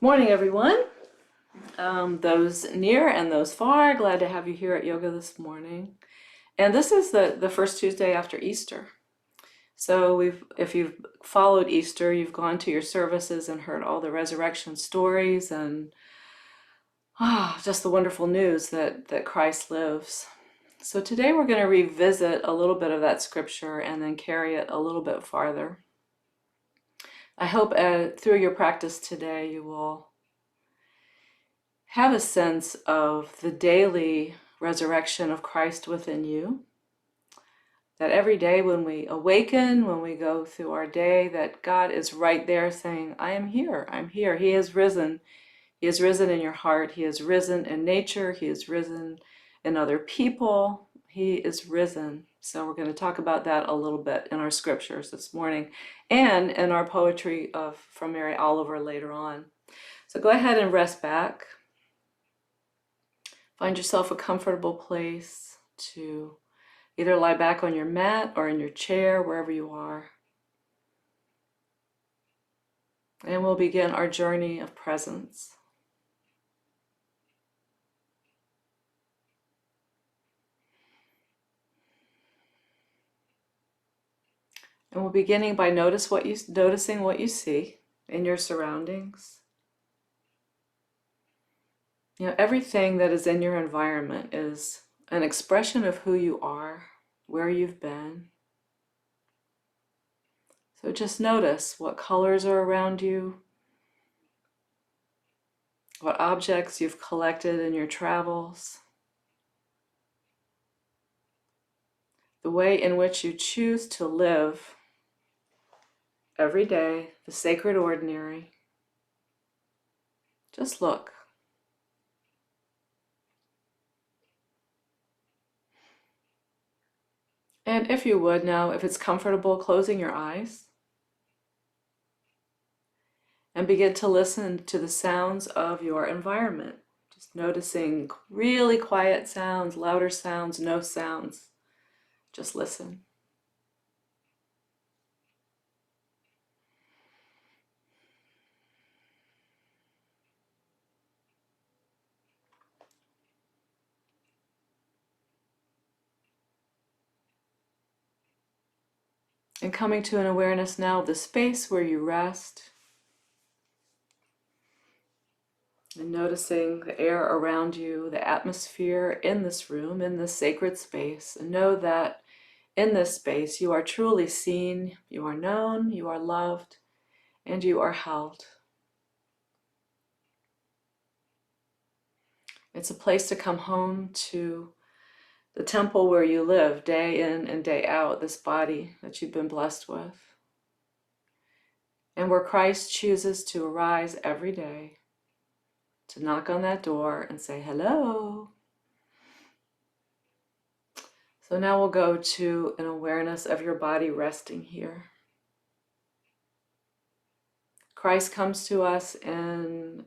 Morning, everyone. Those near and those far, glad to have you here at yoga this morning. And this is the first Tuesday after Easter. So if you've followed Easter, you've gone to your services and heard all the resurrection stories and just the wonderful news that Christ lives. So today we're going to revisit a little bit of that scripture and then carry it a little bit farther. I hope through your practice today you will have a sense of the daily resurrection of Christ within you. That every day when we awaken, when we go through our day, that God is right there saying, I am here, I'm here. He has risen. He has risen in your heart. He has risen in nature. He has risen in other people. He is risen. So we're going to talk about that a little bit in our scriptures this morning and in our poetry from Mary Oliver later on. So go ahead and rest back. Find yourself a comfortable place to either lie back on your mat or in your chair, wherever you are. And we'll begin our journey of presence. And we're beginning by noticing what you see in your surroundings. You know, everything that is in your environment is an expression of who you are, where you've been. So just notice what colors are around you, what objects you've collected in your travels, the way in which you choose to live every day, the sacred ordinary. Just look. And if you would now, if it's comfortable, closing your eyes and begin to listen to the sounds of your environment. Just noticing really quiet sounds, louder sounds, no sounds. Just listen. And coming to an awareness now of the space where you rest. And noticing the air around you, the atmosphere in this room, in this sacred space. And know that in this space you are truly seen, you are known, you are loved, and you are held. It's a place to come home to the temple where you live day in and day out, this body that you've been blessed with. And where Christ chooses to arise every day, to knock on that door and say, hello. So now we'll go to an awareness of your body resting here. Christ comes to us in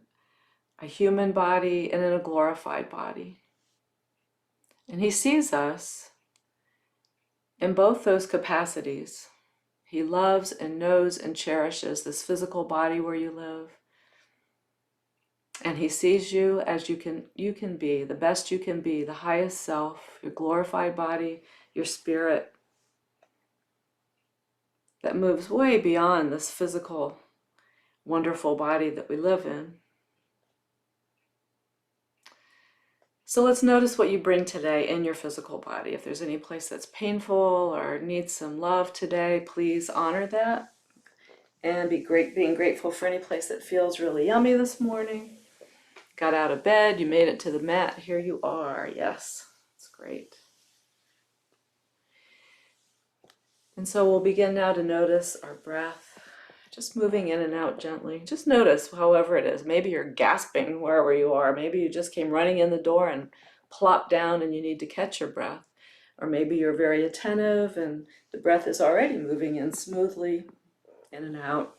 a human body and in a glorified body. And he sees us in both those capacities. He loves and knows and cherishes this physical body where you live. And he sees you as you can be, the best you can be, the highest self, your glorified body, your spirit that moves way beyond this physical, wonderful body that we live in. So let's notice what you bring today in your physical body. If there's any place that's painful or needs some love today, please honor that and being grateful for any place that feels really yummy this morning. Got out of bed, you made it to the mat, here you are. Yes, it's great. And so we'll begin now to notice our breath, just moving in and out gently. Just notice however it is. Maybe you're gasping wherever you are. Maybe you just came running in the door and plopped down and you need to catch your breath. Or maybe you're very attentive and the breath is already moving in smoothly in and out.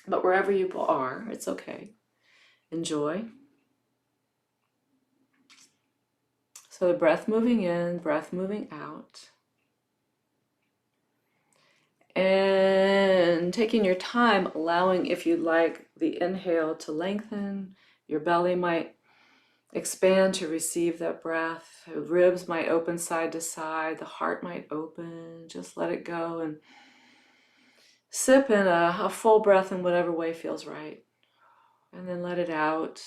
But wherever you are, it's okay. Enjoy. So the breath moving in, breath moving out. And taking your time, allowing, if you'd like, the inhale to lengthen. Your belly might expand to receive that breath. The ribs might open side to side. The heart might open. Just let it go and sip in a full breath in whatever way feels right. And then let it out.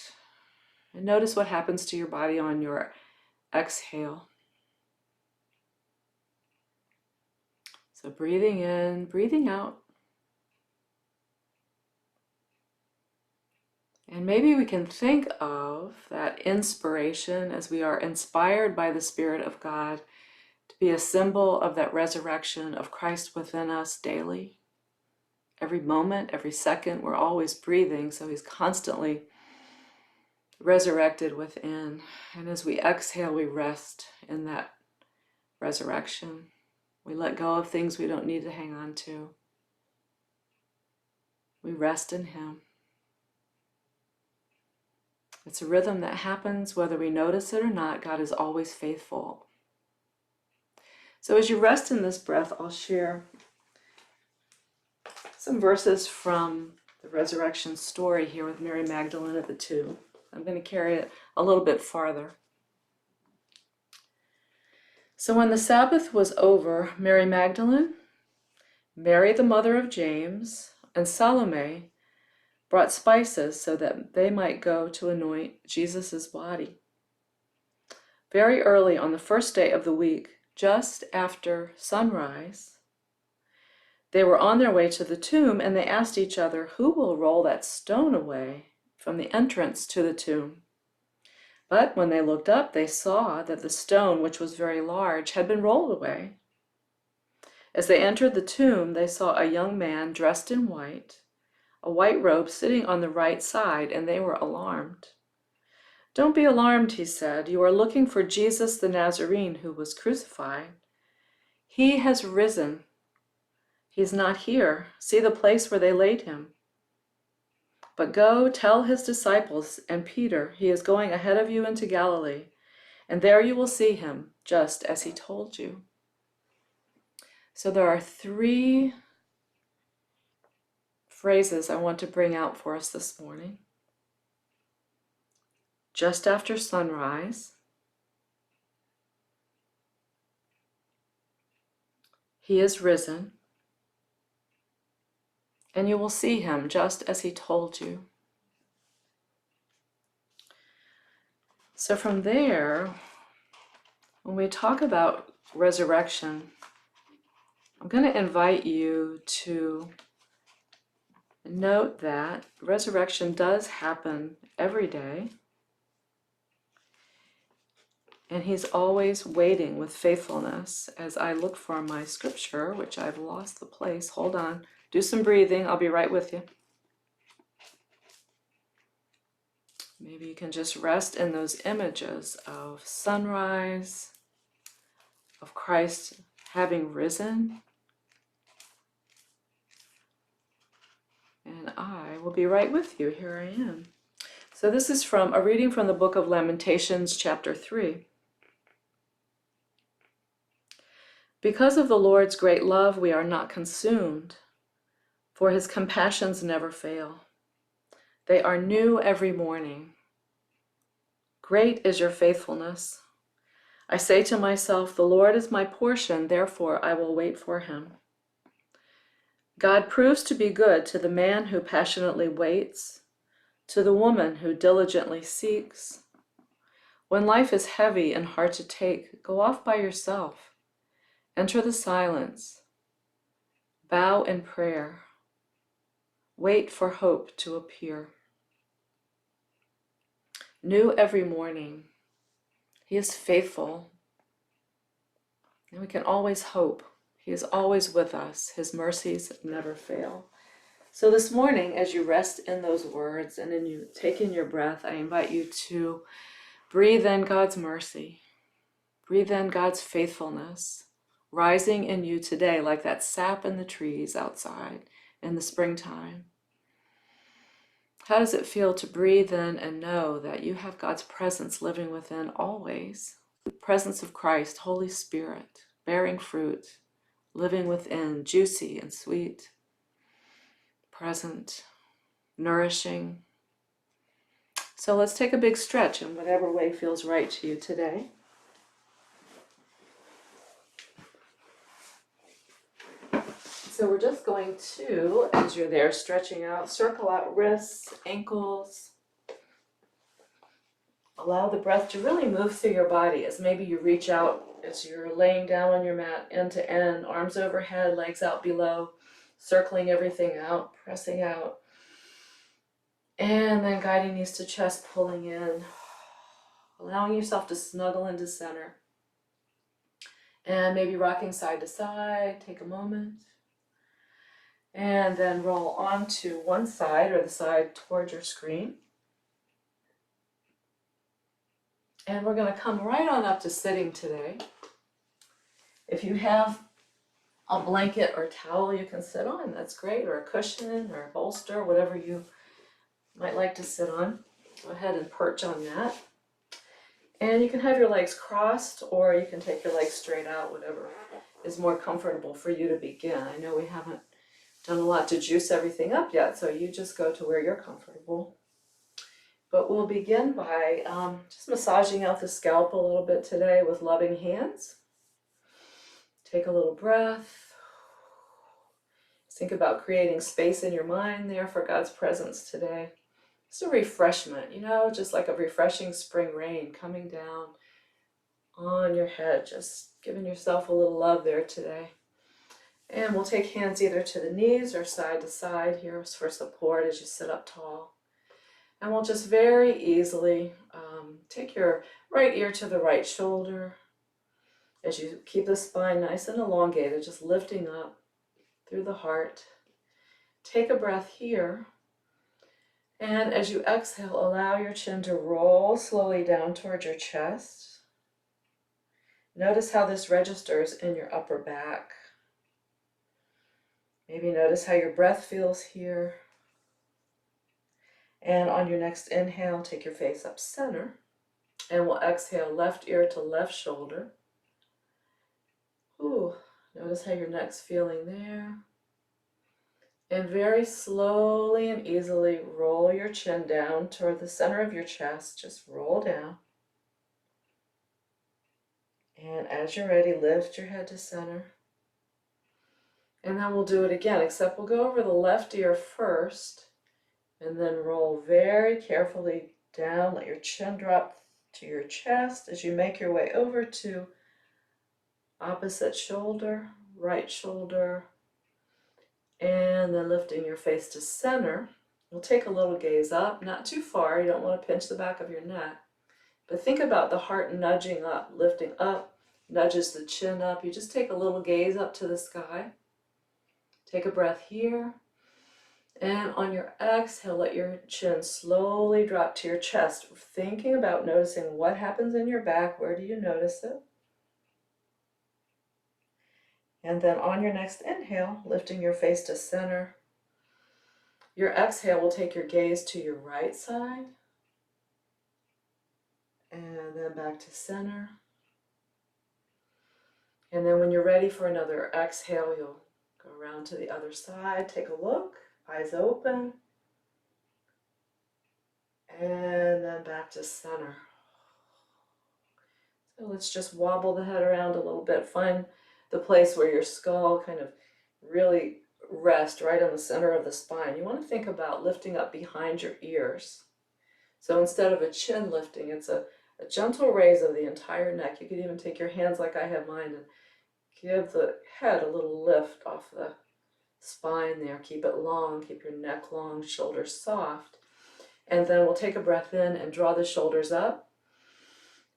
And notice what happens to your body on your exhale. So breathing in, breathing out. And maybe we can think of that inspiration as we are inspired by the Spirit of God to be a symbol of that resurrection of Christ within us daily. Every moment, every second, we're always breathing, so He's constantly resurrected within. And as we exhale, we rest in that resurrection. We let go of things we don't need to hang on to. We rest in Him. It's a rhythm that happens whether we notice it or not. God is always faithful. So as you rest in this breath, I'll share some verses from the resurrection story here with Mary Magdalene at the tomb. I'm going to carry it a little bit farther. So when the Sabbath was over, Mary Magdalene, Mary the mother of James, and Salome brought spices so that they might go to anoint Jesus' body. Very early on the first day of the week, just after sunrise, they were on their way to the tomb, and they asked each other, "Who will roll that stone away from the entrance to the tomb?" But when they looked up, they saw that the stone, which was very large, had been rolled away. As they entered the tomb, they saw a young man dressed in white, a white robe sitting on the right side, and they were alarmed. "Don't be alarmed," he said. "You are looking for Jesus the Nazarene who was crucified. He has risen. He is not here. See the place where they laid him. But go tell his disciples and Peter, he is going ahead of you into Galilee, and there you will see him, just as he told you." So there are three phrases I want to bring out for us this morning. Just after sunrise, he is risen, and you will see him just as he told you. So from there, when we talk about resurrection, I'm going to invite you to note that resurrection does happen every day, and He's always waiting with faithfulness. As I look for my scripture, which I've lost the place, hold on, do some breathing, I'll be right with you. Maybe you can just rest in those images of sunrise, of Christ having risen, and I will be right with you. Here I am. So this is from a reading from the book of Lamentations, chapter 3. Because of the Lord's great love, we are not consumed, for His compassions never fail. They are new every morning. Great is your faithfulness. I say to myself, the Lord is my portion, therefore I will wait for Him. God proves to be good to the man who passionately waits, to the woman who diligently seeks. When life is heavy and hard to take, go off by yourself. Enter the silence. Bow in prayer. Wait for hope to appear. New every morning. He is faithful. And we can always hope. He is always with us. His mercies never fail. So this morning, as you rest in those words and then you take in your breath, I invite you to breathe in God's mercy. Breathe in God's faithfulness, rising in you today like that sap in the trees outside in the springtime. How does it feel to breathe in and know that you have God's presence living within always? The presence of Christ, Holy Spirit, bearing fruit, living within, juicy and sweet, present, nourishing. So let's take a big stretch in whatever way feels right to you today. So we're just going to, as you're there stretching out, circle out wrists, ankles. Allow the breath to really move through your body as maybe you reach out as you're laying down on your mat, end to end, arms overhead, legs out below, circling everything out, pressing out. And then guiding knees to chest, pulling in, allowing yourself to snuggle into center. And maybe rocking side to side, take a moment. And then roll onto one side or the side towards your screen. And we're going to come right on up to sitting today. If you have a blanket or towel you can sit on, that's great, or a cushion or a bolster, whatever you might like to sit on. Go ahead and perch on that. And you can have your legs crossed, or you can take your legs straight out, whatever is more comfortable for you to begin. I know we haven't done a lot to juice everything up yet, so you just go to where you're comfortable. But we'll begin by just massaging out the scalp a little bit today with loving hands. Take a little breath. Think about creating space in your mind there for God's presence today. It's a refreshment, just like a refreshing spring rain coming down on your head, just giving yourself a little love there today. And we'll take hands either to the knees or side to side here for support as you sit up tall. And we'll just very easily take your right ear to the right shoulder as you keep the spine nice and elongated, just lifting up through the heart. Take a breath here. And as you exhale, allow your chin to roll slowly down towards your chest. Notice how this registers in your upper back. Maybe notice how your breath feels here. And on your next inhale, take your face up center. And we'll exhale left ear to left shoulder. Ooh, notice how your neck's feeling there. And very slowly and easily roll your chin down toward the center of your chest. Just roll down. And as you're ready, lift your head to center. And then we'll do it again, except we'll go over the left ear first. And then roll very carefully down. Let your chin drop to your chest as you make your way over to opposite shoulder, right shoulder. And then lifting your face to center. We'll take a little gaze up, not too far. You don't want to pinch the back of your neck. But think about the heart nudging up, lifting up, nudges the chin up. You just take a little gaze up to the sky. Take a breath here. And on your exhale, let your chin slowly drop to your chest. Thinking about noticing what happens in your back. Where do you notice it? And then on your next inhale, lifting your face to center. Your exhale will take your gaze to your right side. And then back to center. And then when you're ready for another exhale, you'll go around to the other side. Take a look, eyes open. And then back to center. So let's just wobble the head around a little bit. Find the place where your skull kind of really rests right on the center of the spine. You want to think about lifting up behind your ears. So instead of a chin lifting, it's a gentle raise of the entire neck. You could even take your hands like I have mine and give the head a little lift off the spine there. Keep it long, keep your neck long, shoulders soft. And then we'll take a breath in and draw the shoulders up.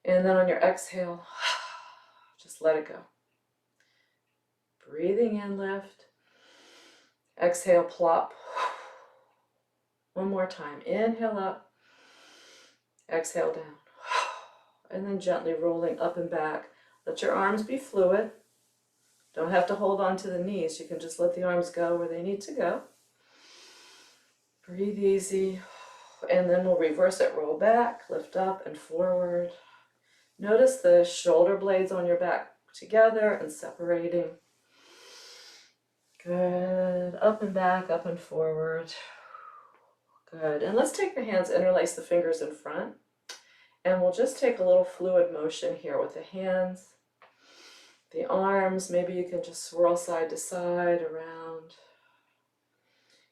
And then on your exhale, just let it go. Breathing in, lift. Exhale, plop. One more time. Inhale up. Exhale down. And then gently rolling up and back. Let your arms be fluid. Don't have to hold on to the knees. You can just let the arms go where they need to go. Breathe easy. And then we'll reverse it. Roll back, lift up and forward. Notice the shoulder blades on your back together and separating. Good. Up and back, up and forward. Good. And let's take the hands, interlace the fingers in front. And we'll just take a little fluid motion here with the hands, the arms. Maybe you can just swirl side to side around.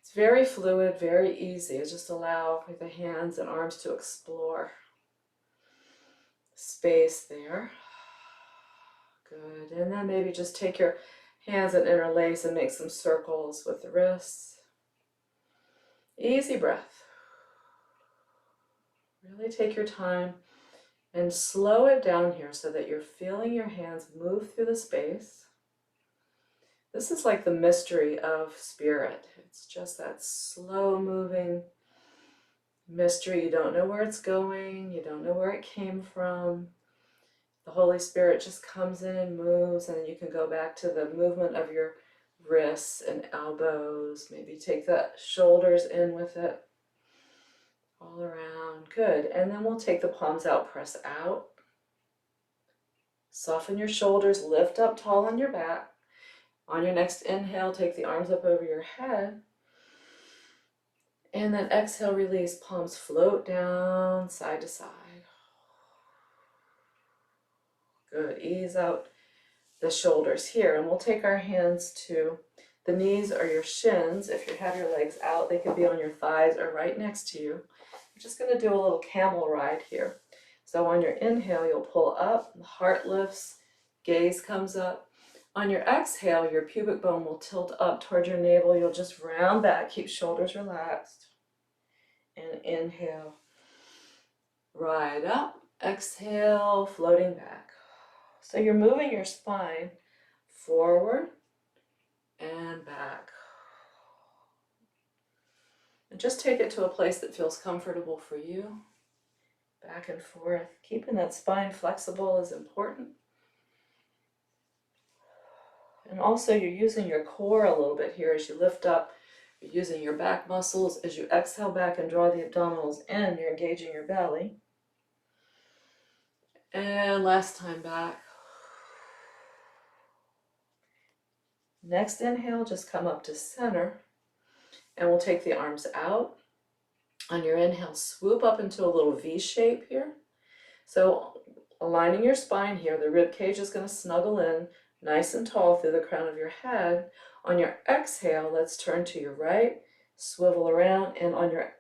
It's very fluid, very easy. Just allow the hands and arms to explore space there. Good. And then maybe just take your hands and interlace and make some circles with the wrists. Easy breath. Really take your time and slow it down here so that you're feeling your hands move through the space. This is like the mystery of spirit. It's just that slow moving mystery. You don't know where it's going. You don't know where it came from. The Holy Spirit just comes in and moves, and then you can go back to the movement of your wrists and elbows. Maybe take the shoulders in with it. All around. Good. And then we'll take the palms out, press out. Soften your shoulders, lift up tall on your back. On your next inhale, take the arms up over your head. And then exhale, release, palms float down, side to side. Good. Ease out the shoulders here. And we'll take our hands to the knees or your shins. If you have your legs out, they can be on your thighs or right next to you. We're just going to do a little camel ride here. So on your inhale, you'll pull up, the heart lifts, gaze comes up. On your exhale, your pubic bone will tilt up toward your navel. You'll just round back, keep shoulders relaxed. And inhale, ride up, exhale, floating back. So you're moving your spine forward and back. And just take it to a place that feels comfortable for you. Back and forth. Keeping that spine flexible is important. And also you're using your core a little bit here as you lift up. You're using your back muscles. As you exhale back and draw the abdominals in, you're engaging your belly. And last time back. Next inhale, just come up to center. And we'll take the arms out. On your inhale, swoop up into a little V shape here. So aligning your spine here, the rib cage is going to snuggle in nice and tall through the crown of your head. On your exhale, let's turn to your right, swivel around, and on your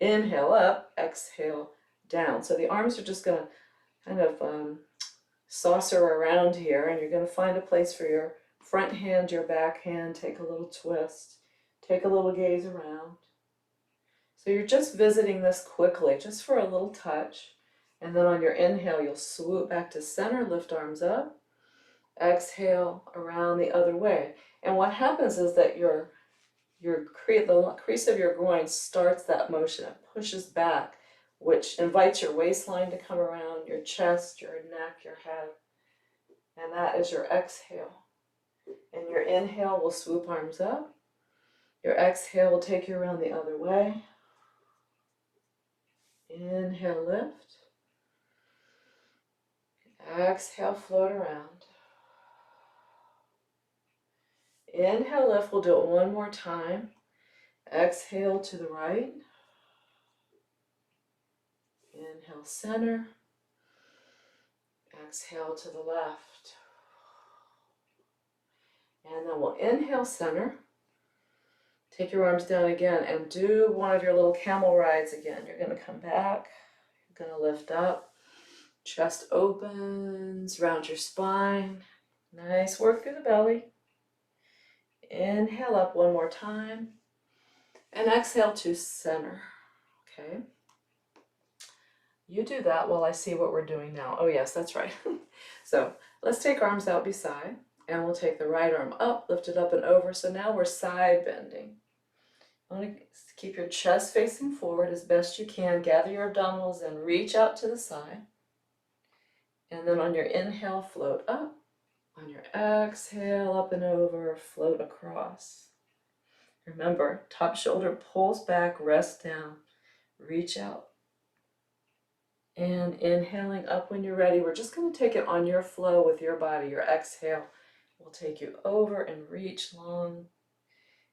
inhale up, exhale down. So the arms are just going to kind of saucer around here, and you're going to find a place for your front hand, your back hand. Take a little twist, take a little gaze around. So you're just visiting this quickly, just for a little touch. And then on your inhale, you'll swoop back to center, lift arms up. Exhale around the other way. And what happens is that the crease of your groin starts that motion. It pushes back, which invites your waistline to come around, your chest, your neck, your head. And that is your exhale. And your inhale will swoop arms up. Your exhale will take you around the other way. Inhale, lift. Exhale, float around. Inhale, lift. We'll do it one more time. Exhale to the right. Inhale, center. Exhale to the left. And then we'll inhale, center. Take your arms down again and do one of your little camel rides again. You're going to come back. You're going to lift up. Chest opens, round your spine. Nice work through the belly. Inhale up one more time. And exhale to center. Okay. You do that while I see what we're doing now. Oh yes, that's right. So let's take arms out beside. And we'll take the right arm up, lift it up and over. So now we're side bending. I want to keep your chest facing forward as best you can. Gather your abdominals and reach out to the side. And then on your inhale, float up. On your exhale, up and over, float across. Remember, top shoulder pulls back, rest down, reach out. And inhaling up when you're ready. We're just going to take it on your flow with your body, your exhale will take you over and reach long.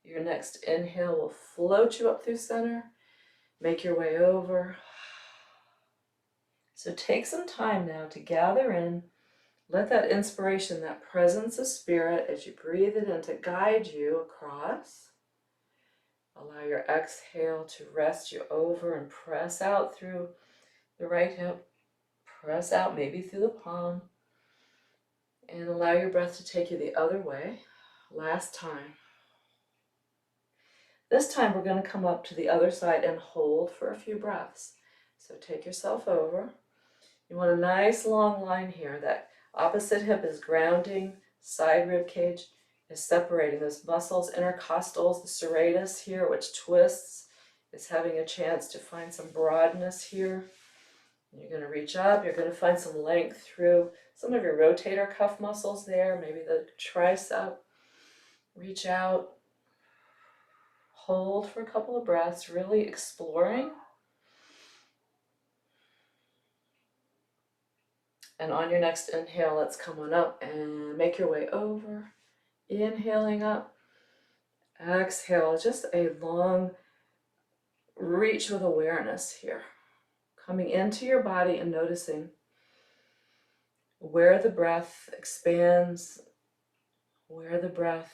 Your next inhale will float you up through center. Make your way over. So take some time now to gather in. Let that inspiration, that presence of spirit, as you breathe it in, to guide you across. Allow your exhale to rest you over and press out through the right hip. Press out maybe through the palm. And allow your breath to take you the other way. Last time. This time we're going to come up to the other side and hold for a few breaths. So take yourself over. You want a nice long line here. That opposite hip is grounding, side rib cage is separating. Those muscles, intercostals, the serratus here, which twists, is having a chance to find some broadness here. You're going to reach up. You're going to find some length through some of your rotator cuff muscles there, maybe the tricep. Reach out. Hold for a couple of breaths, really exploring. And on your next inhale, let's come on up and make your way over. Inhaling up. Exhale, just a long reach with awareness here. Coming into your body and noticing where the breath expands, where the breath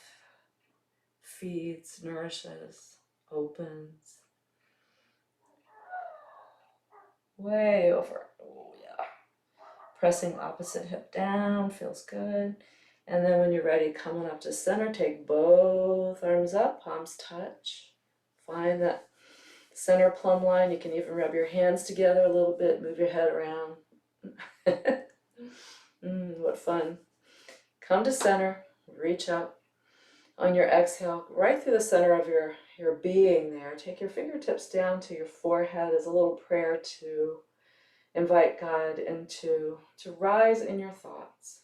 feeds, nourishes, opens. Way over. Oh, yeah. Pressing opposite hip down, feels good. And then when you're ready, come on up to center. Take both arms up, palms touch. Find that center plumb line. You can even rub your hands together a little bit, move your head around. What fun. Come to center, reach up. On your exhale, right through the center of your being there, take your fingertips down to your forehead as a little prayer to invite God into to rise in your thoughts.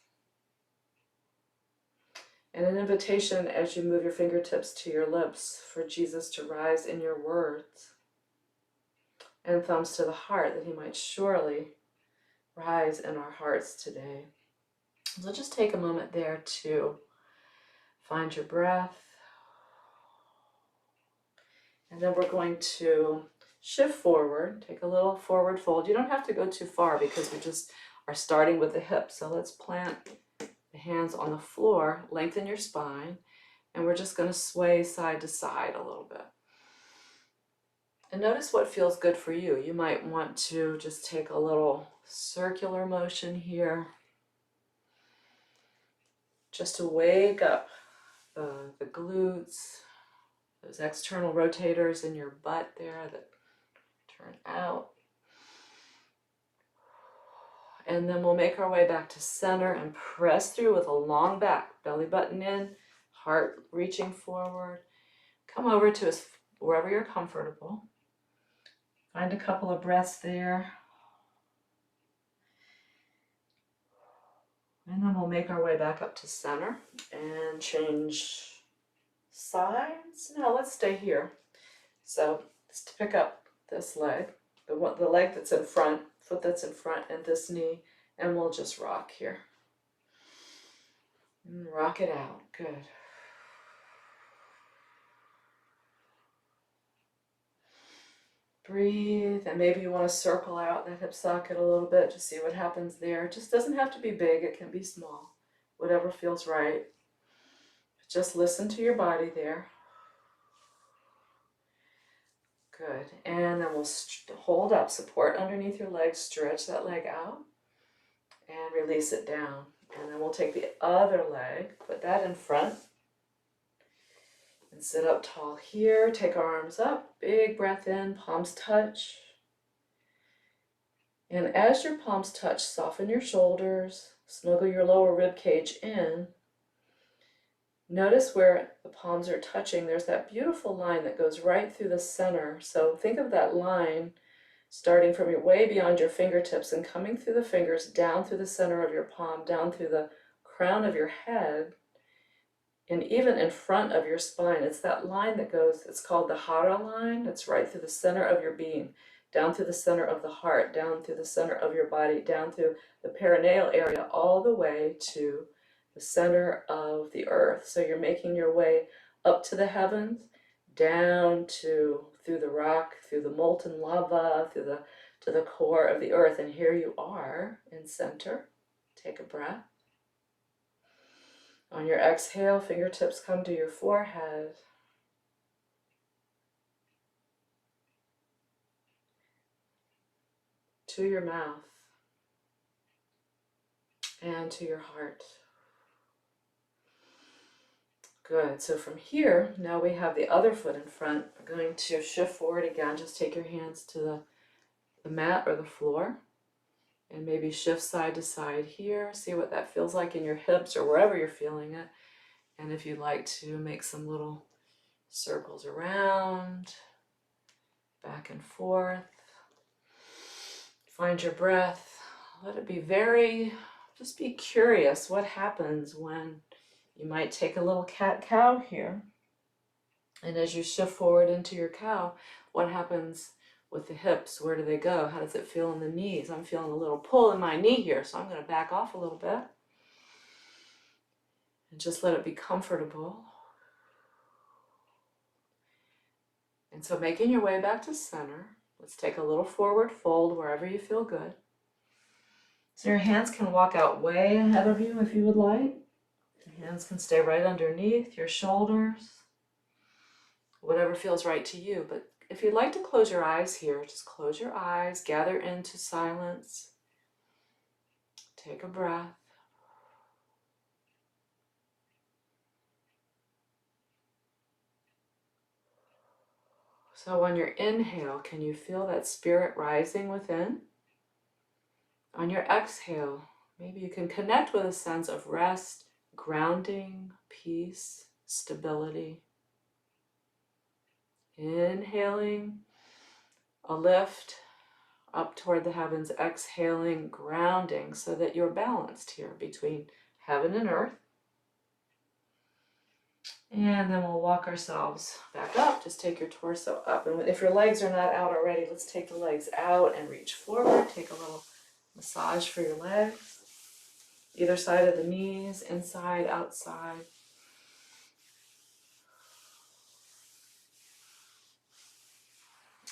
And an invitation as you move your fingertips to your lips for Jesus to rise in your words. And thumbs to the heart, that he might surely rise in our hearts today. So just take a moment there to find your breath. And then we're going to shift forward, take a little forward fold. You don't have to go too far because we just are starting with the hips. So let's plant the hands on the floor, lengthen your spine, and we're just going to sway side to side a little bit. And notice what feels good for you. You might want to just take a little circular motion here, just to wake up the glutes, those external rotators in your butt there that turn out. And then we'll make our way back to center and press through with a long back, belly button in, heart reaching forward. Come over to wherever you're comfortable. Find a couple of breaths there. And then we'll make our way back up to center and change sides. No, let's stay here. So let's pick up this leg, the leg that's in front, foot that's in front, and this knee, and we'll just rock here. Rock it out. Good. Breathe, and maybe you want to circle out that hip socket a little bit, just see what happens there. It just doesn't have to be big, it can be small, whatever feels right. Just listen to your body there. Good, and then we'll hold up, support underneath your legs, stretch that leg out, and release it down. And then we'll take the other leg, put that in front, and sit up tall here. Take our arms up, big breath in, palms touch. And as your palms touch, soften your shoulders, snuggle your lower rib cage in. Notice where the palms are touching. There's that beautiful line that goes right through the center. So think of that line starting from way beyond your fingertips and coming through the fingers, down through the center of your palm, down through the crown of your head, and even in front of your spine. It's that line that goes, it's called the Hara line. It's right through the center of your being, down through the center of the heart, down through the center of your body, down through the perineal area, all the way to the center of the earth. So you're making your way up to the heavens, down to, through the rock, through the molten lava, to the core of the earth. And here you are in center. Take a breath. On your exhale, fingertips come to your forehead. To your mouth. And to your heart. Good. So from here, now we have the other foot in front. We're going to shift forward again. Just take your hands to the mat or the floor. And maybe shift side to side here. See what that feels like in your hips or wherever you're feeling it. And if you'd like to make some little circles around, back and forth. Find your breath. Let it be just be curious what happens when you might take a little cat-cow here. And as you shift forward into your cow, what happens with the hips? Where do they go? How does it feel in the knees? I'm feeling a little pull in my knee here, so I'm going to back off a little bit. And just let it be comfortable. And so making your way back to center, let's take a little forward fold wherever you feel good. So your hands can walk out way ahead of you if you would like. Your hands can stay right underneath your shoulders. Whatever feels right to you. But if you'd like to close your eyes here, just close your eyes, gather into silence. Take a breath. So on your inhale, can you feel that spirit rising within? On your exhale, maybe you can connect with a sense of rest, grounding, peace, stability. Inhaling, a lift up toward the heavens, exhaling, grounding so that you're balanced here between heaven and earth. And then we'll walk ourselves back up. Just take your torso up. And if your legs are not out already, let's take the legs out and reach forward. Take a little massage for your legs. Either side of the knees, inside, outside.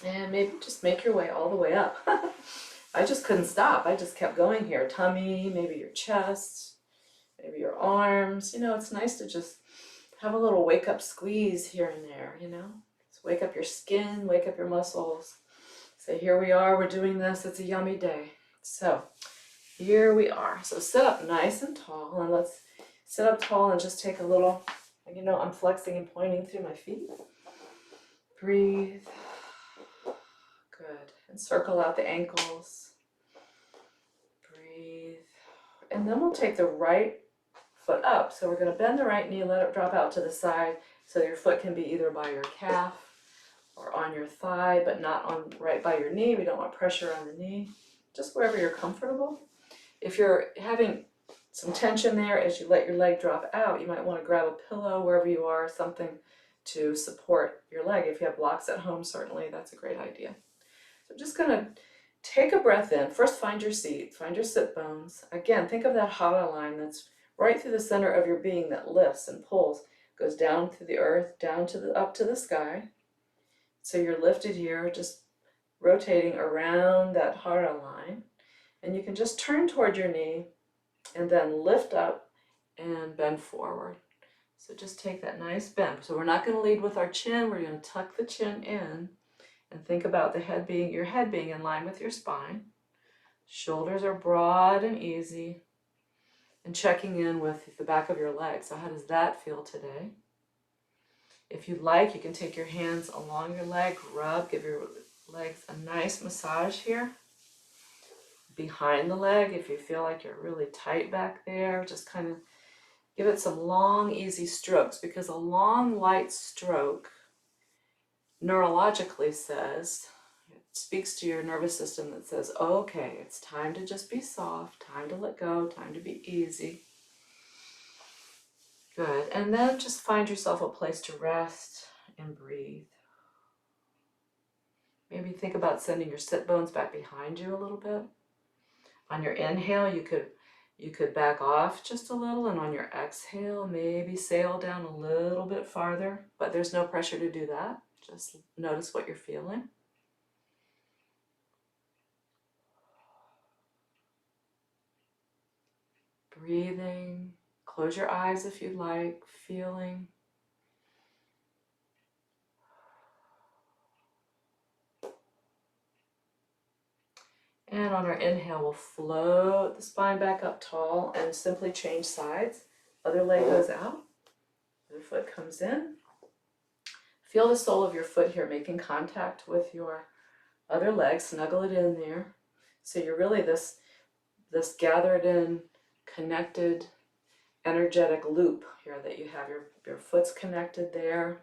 And maybe just make your way all the way up. I just couldn't stop. I just kept going here. Tummy, maybe your chest, maybe your arms. You know, it's nice to just have a little wake up squeeze here and there, you know. Just wake up your skin, wake up your muscles. Say, here we are, we're doing this. It's a yummy day. So here we are. So sit up nice and tall, and let's sit up tall and just take a little, you know, I'm flexing and pointing through my feet. Breathe. Good. And circle out the ankles. Breathe. And then we'll take the right foot up. So we're going to bend the right knee, let it drop out to the side so your foot can be either by your calf or on your thigh, but not on right by your knee. We don't want pressure on the knee. Just wherever you're comfortable. If you're having some tension there as you let your leg drop out, you might want to grab a pillow wherever you are, something to support your leg. If you have blocks at home, certainly that's a great idea. So I'm just going to take a breath in. First, find your seat, find your sit bones. Again, think of that hara line that's right through the center of your being that lifts and pulls, goes down through the earth, down to up to the sky. So you're lifted here, just rotating around that hara line. And you can just turn toward your knee and then lift up and bend forward. So just take that nice bend. So we're not going to lead with our chin. We're going to tuck the chin in and think about your head being in line with your spine. Shoulders are broad and easy. And checking in with the back of your legs. So how does that feel today? If you'd like, you can take your hands along your leg, rub, give your legs a nice massage here. Behind the leg, if you feel like you're really tight back there, just kind of give it some long, easy strokes, because a long, light stroke neurologically speaks to your nervous system that says, oh, okay, it's time to just be soft, time to let go, time to be easy. Good. And then just find yourself a place to rest and breathe. Maybe think about sending your sit bones back behind you a little bit. On your inhale, you could You could back off just a little, and on your exhale, maybe sail down a little bit farther, but there's no pressure to do that. Just notice what you're feeling. Breathing. Close your eyes if you like, feeling. And on our inhale, we'll float the spine back up tall and simply change sides. Other leg goes out, other foot comes in. Feel the sole of your foot here making contact with your other leg, snuggle it in there. So you're really this gathered in, connected, energetic loop here that you have. Your foot's connected there.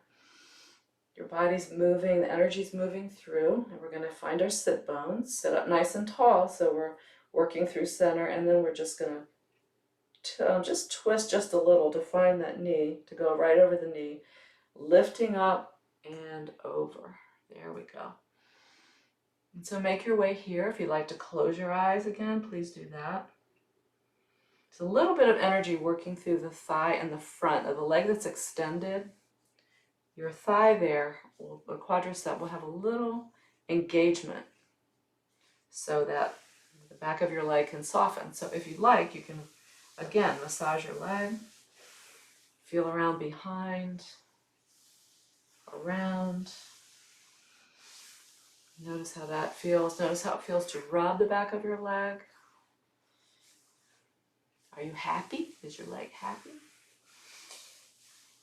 Your body's moving, the energy's moving through, and we're going to find our sit bones, sit up nice and tall, so we're working through center, and then we're just going to just twist just a little to find that knee, to go right over the knee, lifting up and over. There we go. And so make your way here. If you'd like to close your eyes again, please do that. It's a little bit of energy working through the thigh and the front of the leg that's extended. Your thigh there, the quadricep, will have a little engagement so that the back of your leg can soften. So if you'd like, you can, again, massage your leg, feel around behind, around. Notice how that feels. Notice how it feels to rub the back of your leg. Are you happy? Is your leg happy?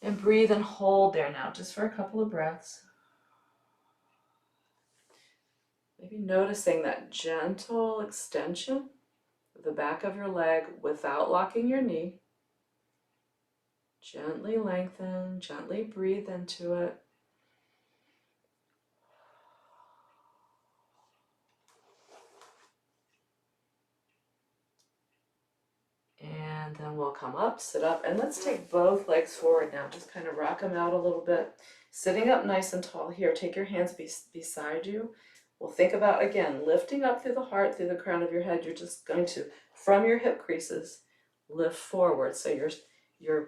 And breathe and hold there now, just for a couple of breaths. Maybe noticing that gentle extension of the back of your leg without locking your knee. Gently lengthen, gently breathe into it. And then we'll come up, sit up, and let's take both legs forward now. Just kind of rock them out a little bit. Sitting up nice and tall here. Take your hands beside you. We'll think about, again, lifting up through the heart, through the crown of your head. You're just going to, from your hip creases, lift forward. So your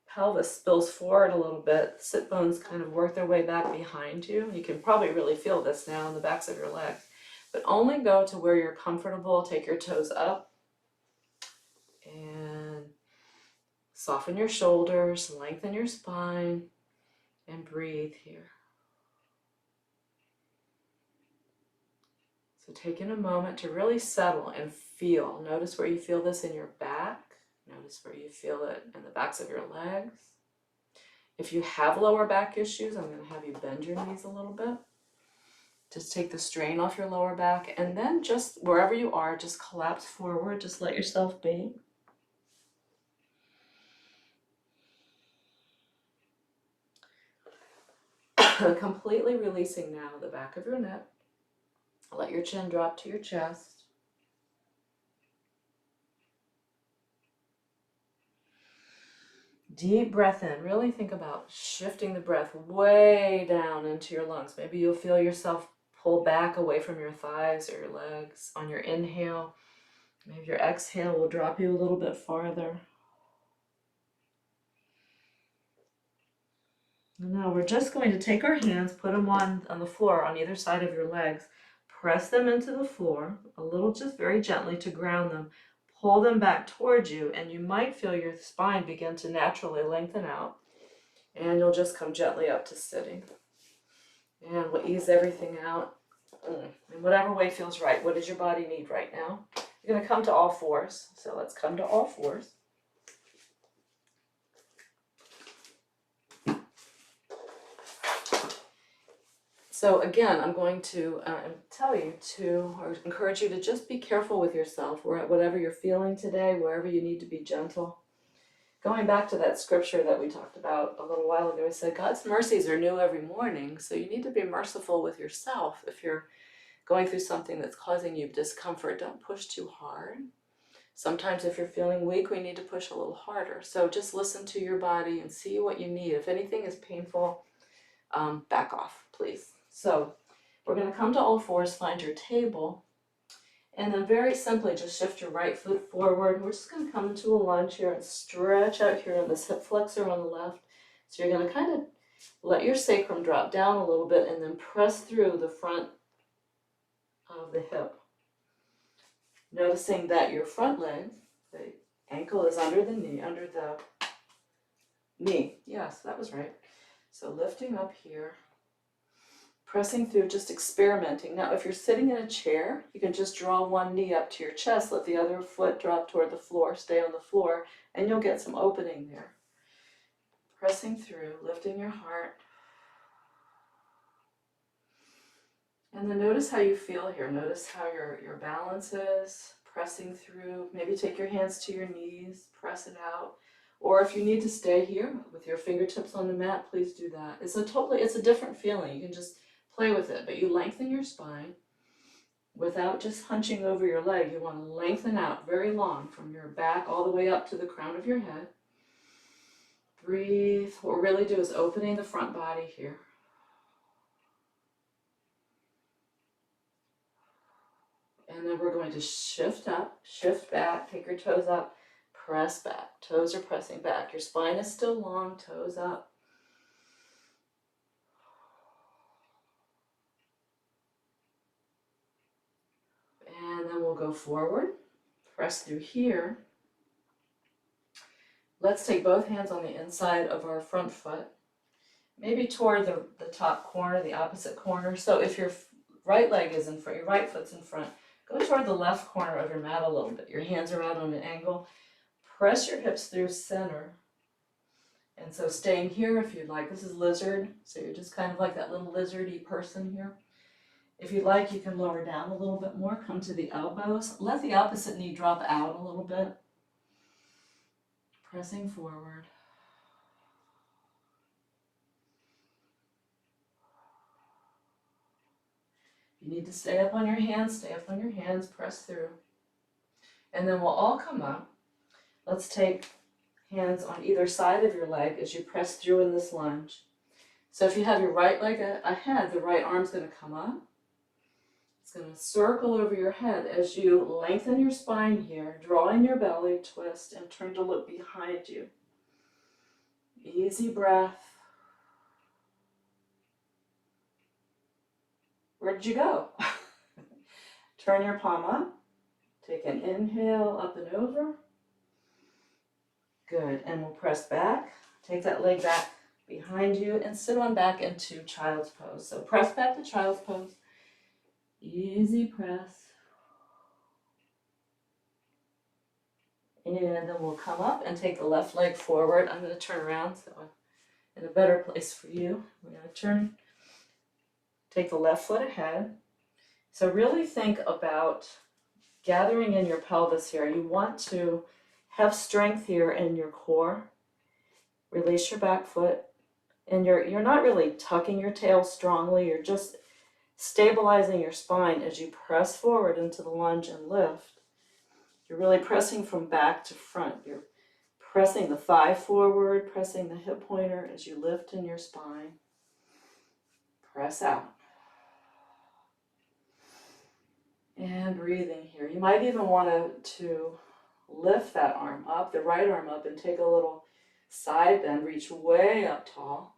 pelvis spills forward a little bit. Sit bones kind of work their way back behind you. You can probably really feel this now in the backs of your legs. But only go to where you're comfortable. Take your toes up. And soften your shoulders, lengthen your spine, and breathe here. So taking a moment to really settle and feel. Notice where you feel this in your back. Notice where you feel it in the backs of your legs. If you have lower back issues, I'm going to have you bend your knees a little bit. Just take the strain off your lower back, and then just wherever you are, just collapse forward. Just let yourself be. Completely releasing now the back of your neck. Let your chin drop to your chest. Deep breath in. Really think about shifting the breath way down into your lungs. Maybe you'll feel yourself pull back away from your thighs or your legs on your inhale. Maybe your exhale will drop you a little bit farther. And now we're just going to take our hands, put them on the floor on either side of your legs, press them into the floor a little, just very gently to ground them, pull them back towards you, and you might feel your spine begin to naturally lengthen out, and you'll just come gently up to sitting. And we'll ease everything out in whatever way feels right. What does your body need right now? You're going to come to all fours, so let's come to all fours. So again, I'm going to tell you to, or encourage you to just be careful with yourself, whatever you're feeling today, wherever you need to be gentle. Going back to that scripture that we talked about a little while ago, it said God's mercies are new every morning, so you need to be merciful with yourself. If you're going through something that's causing you discomfort, don't push too hard. Sometimes if you're feeling weak, we need to push a little harder. So just listen to your body and see what you need. If anything is painful, back off, please. So we're going to come to all fours, find your table, And then very simply, just shift your right foot forward. We're just going to come into a lunge here and stretch out here in this hip flexor on the left. So you're going to kind of let your sacrum drop down a little bit and then press through the front of the hip. Noticing that your front leg, the ankle is under the knee. Yes, that was right. So lifting up here, pressing through, just experimenting. Now, if you're sitting in a chair, you can just draw one knee up to your chest, let the other foot drop toward the floor, stay on the floor, and you'll get some opening there. Pressing through, lifting your heart. And then notice how you feel here. Notice how your balance is, pressing through. Maybe take your hands to your knees, press it out. Or if you need to stay here with your fingertips on the mat, please do that. It's a different feeling. You can just play with it, but you lengthen your spine without just hunching over your leg. You want to lengthen out very long from your back all the way up to the crown of your head. Breathe. What we really do is opening the front body here. And then we're going to shift up, shift back, take your toes up, press back. Toes are pressing back. Your spine is still long, toes up. And then we'll go forward, press through here. Let's take both hands on the inside of our front foot, maybe toward the top corner, the opposite corner. So if your right leg is in front, your right foot's in front, go toward the left corner of your mat a little bit. Your hands are out on an angle. Press your hips through center. And so staying here if you'd like. This is lizard, so you're just kind of like that little lizardy person here. If you'd like, you can lower down a little bit more, come to the elbows. Let the opposite knee drop out a little bit. Pressing forward. If you need to stay up on your hands, stay up on your hands, press through. And then we'll all come up. Let's take hands on either side of your leg as you press through in this lunge. So if you have your right leg ahead, the right arm's going to come up. It's going to circle over your head as you lengthen your spine here, draw in your belly, twist, and turn to look behind you. Easy breath. Where did you go? Turn your palm up. Take an inhale up and over. Good. And we'll press back. Take that leg back behind you and sit on back into child's pose. So press back to child's pose. Easy press. And then we'll come up and take the left leg forward. I'm going to turn around so I'm in a better place for you. We're going to turn, take the left foot ahead. So really think about gathering in your pelvis here. You want to have strength here in your core. Release your back foot. And you're not really tucking your tail strongly. You're just stabilizing your spine as you press forward into the lunge and lift. You're really pressing from back to front. You're pressing the thigh forward, pressing the hip pointer as you lift in your spine. Press out. And breathing here. You might even want to lift that arm up, the right arm up, and take a little side bend. Reach way up tall.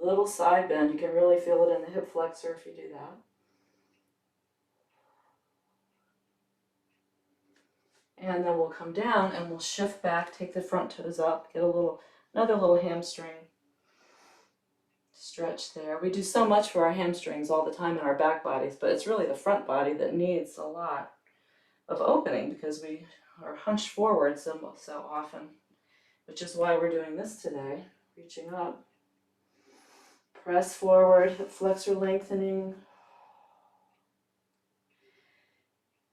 Little side bend. You can really feel it in the hip flexor if you do that. And then we'll come down and we'll shift back, take the front toes up, get another little hamstring stretch there. We do so much for our hamstrings all the time in our back bodies, but it's really the front body that needs a lot of opening because we are hunched forward so often, which is why we're doing this today, reaching up. Press forward, hip flexor lengthening.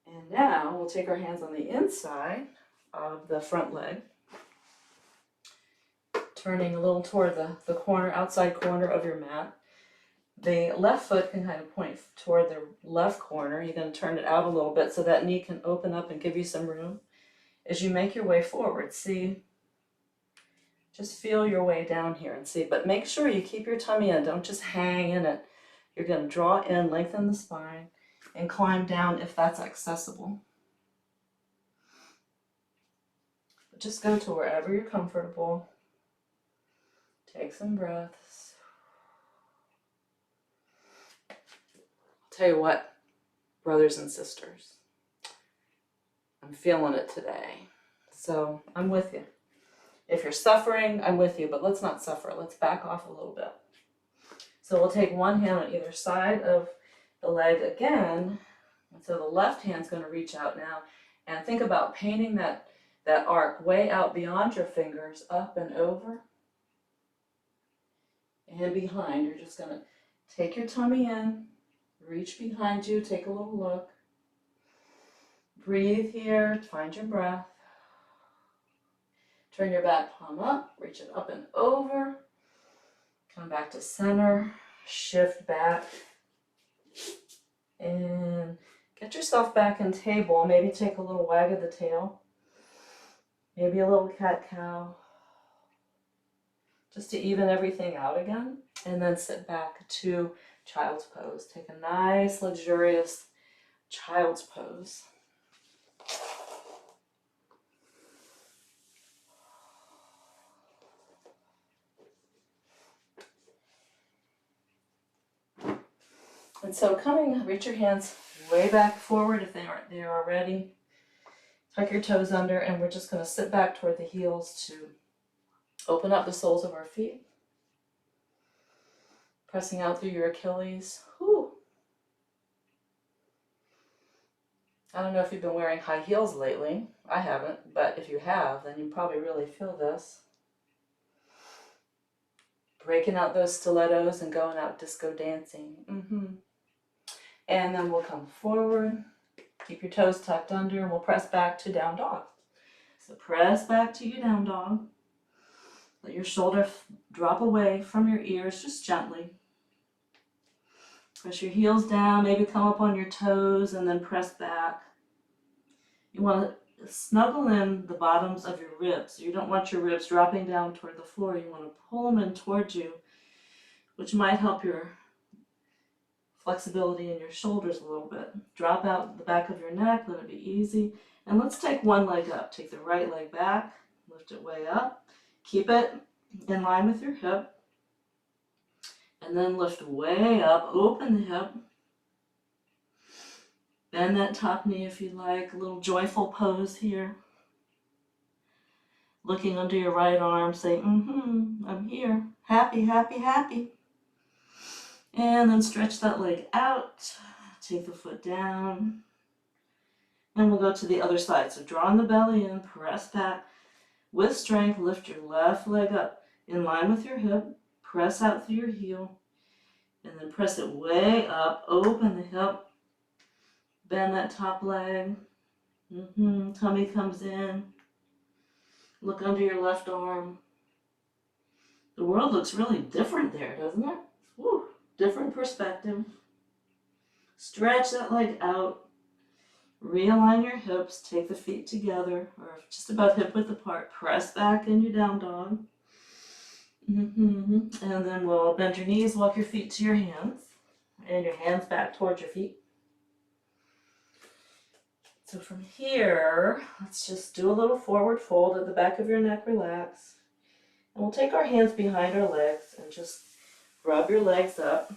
And now we'll take our hands on the inside of the front leg, turning a little toward the corner, outside corner of your mat. The left foot can kind of point toward the left corner. You're going to turn it out a little bit so that knee can open up and give you some room. As you make your way forward, see, just feel your way down here and see, but make sure you keep your tummy in. Don't just hang in it. You're going to draw in, lengthen the spine, and climb down if that's accessible. But just go to wherever you're comfortable. Take some breaths. I'll tell you what, brothers and sisters, I'm feeling it today. So I'm with you. If you're suffering, I'm with you, but let's not suffer. Let's back off a little bit. So we'll take one hand on either side of the leg again. And so the left hand's going to reach out now. And think about painting that arc way out beyond your fingers, up and over and behind. You're just going to take your tummy in, reach behind you, take a little look. Breathe here, find your breath. Turn your back palm up, reach it up and over. Come back to center, shift back. And get yourself back in table. Maybe take a little wag of the tail. Maybe a little cat-cow. Just to even everything out again. And then sit back to child's pose. Take a nice, luxurious child's pose. And so reach your hands way back forward if they aren't there already. Tuck your toes under, and we're just going to sit back toward the heels to open up the soles of our feet. Pressing out through your Achilles. Whew. I don't know if you've been wearing high heels lately. I haven't, but if you have, then you probably really feel this. Breaking out those stilettos and going out disco dancing. And then we'll come forward. Keep your toes tucked under, and we'll press back to down dog. So press back to your down dog. Let your shoulder drop away from your ears, just gently. Press your heels down, maybe come up on your toes, and then press back. You want to snuggle in the bottoms of your ribs. You don't want your ribs dropping down toward the floor. You want to pull them in towards you, which might help your flexibility in your shoulders a little bit. Drop out the back of your neck, let it be easy. And let's take one leg up. Take the right leg back, lift it way up. Keep it in line with your hip. And then lift way up, open the hip. Bend that top knee if you like. A little joyful pose here. Looking under your right arm, say, I'm here. Happy, happy, happy. And then stretch that leg out. Take the foot down. And we'll go to the other side. So drawing the belly in, press back. With strength, lift your left leg up in line with your hip. Press out through your heel. And then press it way up. Open the hip. Bend that top leg. Tummy comes in. Look under your left arm. The world looks really different there, doesn't it? Woo. Different perspective. Stretch that leg out. Realign your hips. Take the feet together, or just about hip width apart. Press back in your down dog. And then we'll bend your knees, walk your feet to your hands, and your hands back towards your feet. So from here, let's just do a little forward fold at the back of your neck, relax. And we'll take our hands behind our legs and just rub your legs up.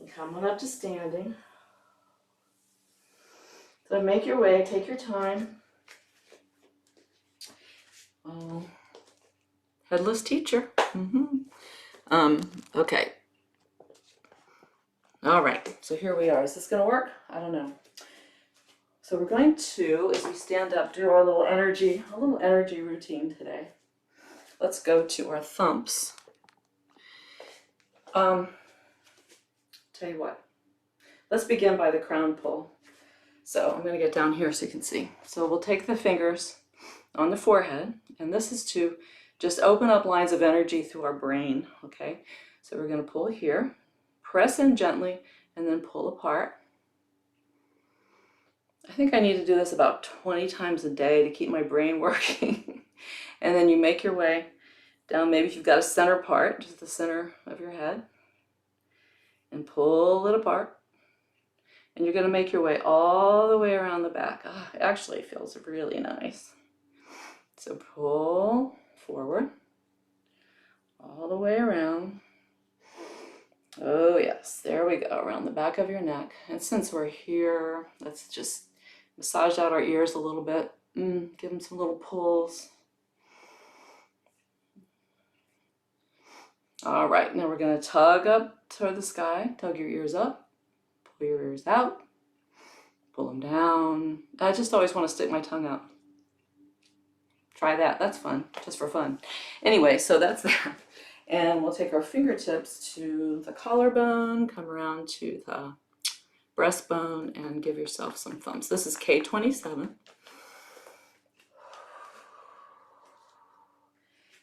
And come on up to standing. So make your way, take your time. Headless teacher. Okay. All right, so here we are. Is this gonna work? I don't know. So we're going to, as we stand up, do our little energy routine today. Let's go to our thumps. Tell you what, let's begin by the crown pull. So I'm going to get down here so you can see. So we'll take the fingers on the forehead, and this is to just open up lines of energy through our brain, okay? So we're going to pull here, press in gently, and then pull apart. I think I need to do this about 20 times a day to keep my brain working. And then you make your way down, maybe if you've got a center part, just the center of your head, and pull it apart. And you're going to make your way all the way around the back. Oh, it actually feels really nice. So pull forward, all the way around. Oh yes, there we go, around the back of your neck. And since we're here, let's just massage out our ears a little bit. Give them some little pulls. All right, now we're going to tug up toward the sky. Tug your ears up, pull your ears out, pull them down. I just always want to stick my tongue out. Try that, that's fun, just for fun. Anyway, so that's that. And we'll take our fingertips to the collarbone, come around to the breastbone, and give yourself some thumbs. This is K27.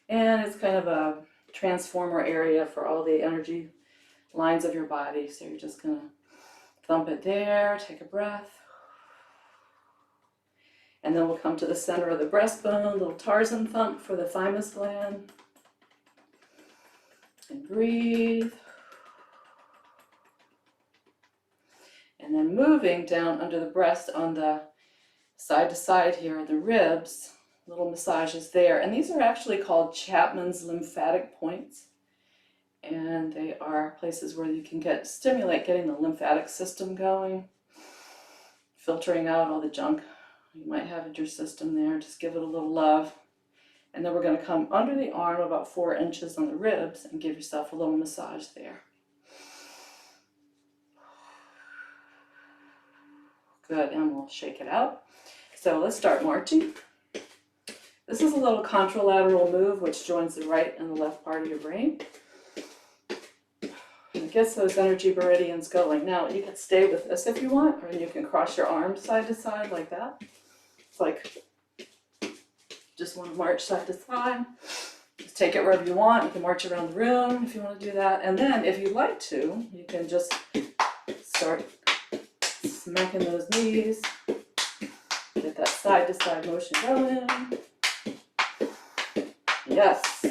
And it's kind of a transformer area for all the energy lines of your body. So you're just gonna thump it there, take a breath. And then we'll come to the center of the breastbone, little Tarzan thump for the thymus gland. And breathe. And then moving down under the breast on the side to side here, the ribs, little massages there. And these are actually called Chapman's lymphatic points. And they are places where you can stimulate getting the lymphatic system going, filtering out all the junk you might have in your system there. Just give it a little love. And then we're going to come under the arm about 4 inches on the ribs and give yourself a little massage there. Good, and we'll shake it out. So let's start marching. This is a little contralateral move which joins the right and the left part of your brain. And it gets those energy meridians going. Now you can stay with this if you want, or you can cross your arms side to side like that. It's like just want to march side to side. Just take it wherever you want. You can march around the room if you want to do that. And then if you'd like to, you can just start smacking those knees. Get that side to side motion going. Yes.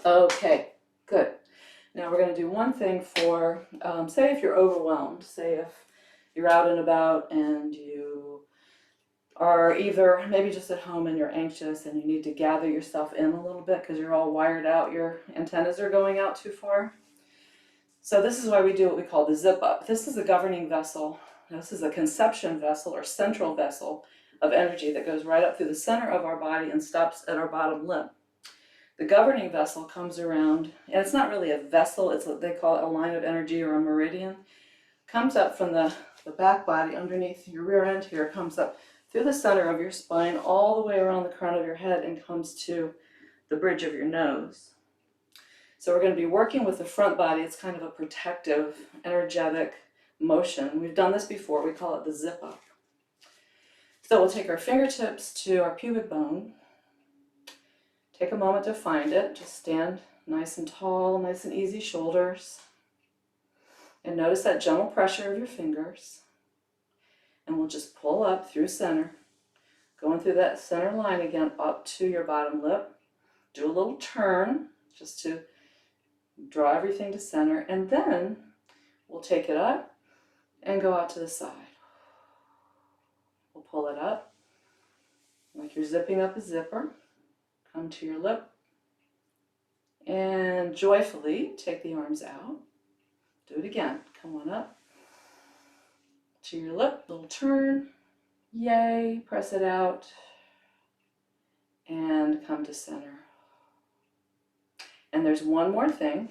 Okay, good. Now we're going to do one thing for, say if you're overwhelmed, say if you're out and about and you are either maybe just at home and you're anxious and you need to gather yourself in a little bit because you're all wired out, your antennas are going out too far. So this is why we do what we call the zip up. This is a governing vessel. This is a conception vessel or central vessel of energy that goes right up through the center of our body and stops at our bottom lip. The governing vessel comes around, and it's not really a vessel, it's what they call it a line of energy or a meridian. Comes up from the back body underneath your rear end here, comes up through the center of your spine, all the way around the crown of your head and comes to the bridge of your nose. So we're going to be working with the front body. It's kind of a protective, energetic motion. We've done this before. We call it the zip up. So we'll take our fingertips to our pubic bone. Take a moment to find it. Just stand nice and tall, nice and easy shoulders. And notice that gentle pressure of your fingers. And we'll just pull up through center, going through that center line again up to your bottom lip. Do a little turn just to draw everything to center, and then we'll take it up and go out to the side. We'll pull it up like you're zipping up a zipper. Come to your lip and joyfully take the arms out. Do it again. Come on up to your lip, little turn, yay, press it out, and come to center. And there's one more thing.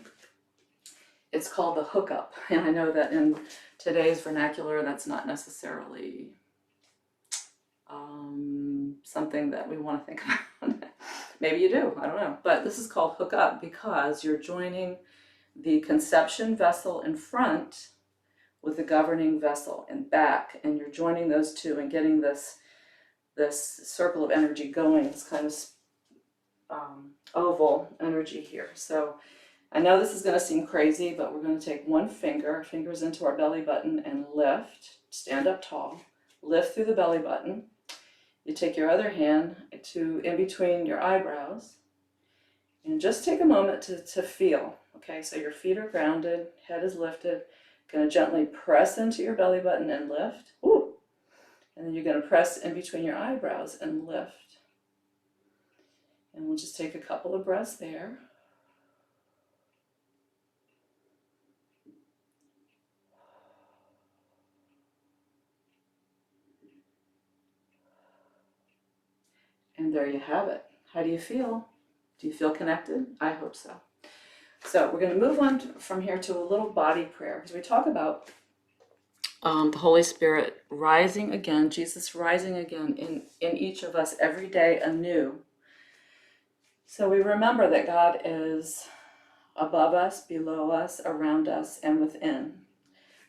It's called the hookup. And I know that in today's vernacular, that's not necessarily something that we want to think about. Maybe you do, I don't know. But this is called hookup because you're joining the conception vessel in front with the governing vessel in back, and you're joining those two and getting this circle of energy going, this kind of oval energy here. So I know this is going to seem crazy, but we're going to take one finger, fingers into our belly button, and lift, stand up tall, lift through the belly button. You take your other hand to in between your eyebrows and just take a moment to feel. Okay, so your feet are grounded, head is lifted, Going to gently press into your belly button and lift. Ooh. And then you're going to press in between your eyebrows and lift. And we'll just take a couple of breaths there. And there you have it. How do you feel? Do you feel connected? I hope so. So we're going to move on from here to a little body prayer, because we talk about the Holy Spirit rising again, Jesus rising again in each of us every day anew. So we remember that God is above us, below us, around us, and within.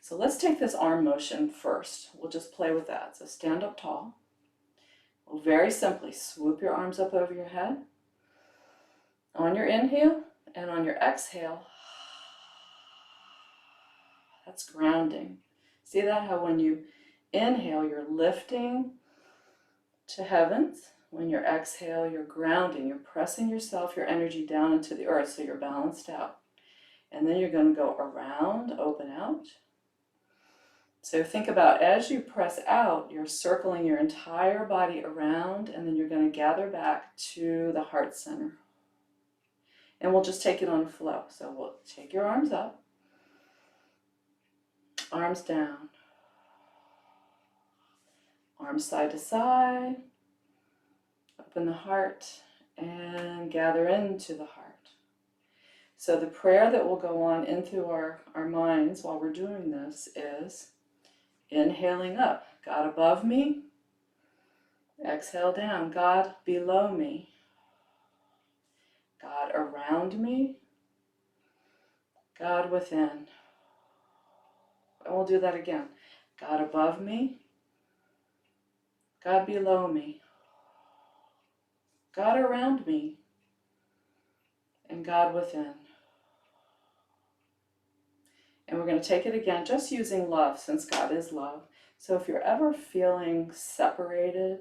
So let's take this arm motion first. We'll just play with that. So stand up tall. We'll very simply swoop your arms up over your head. On your inhale and on your exhale, that's grounding. See that? How when you inhale, you're lifting to heavens. When you exhale, you're grounding. You're pressing yourself, your energy down into the earth so you're balanced out. And then you're going to go around, open out. So think about as you press out, you're circling your entire body around, and then you're going to gather back to the heart center. And we'll just take it on flow. So we'll take your arms up, arms down, arms side to side, open the heart, and gather into the heart. So the prayer that will go on into our minds while we're doing this is inhaling up, God above me, exhale down, God below me, God around me, God within. And we'll do that again. God above me, God below me, God around me, and God within. And we're going to take it again, just using love, since God is love. So if you're ever feeling separated,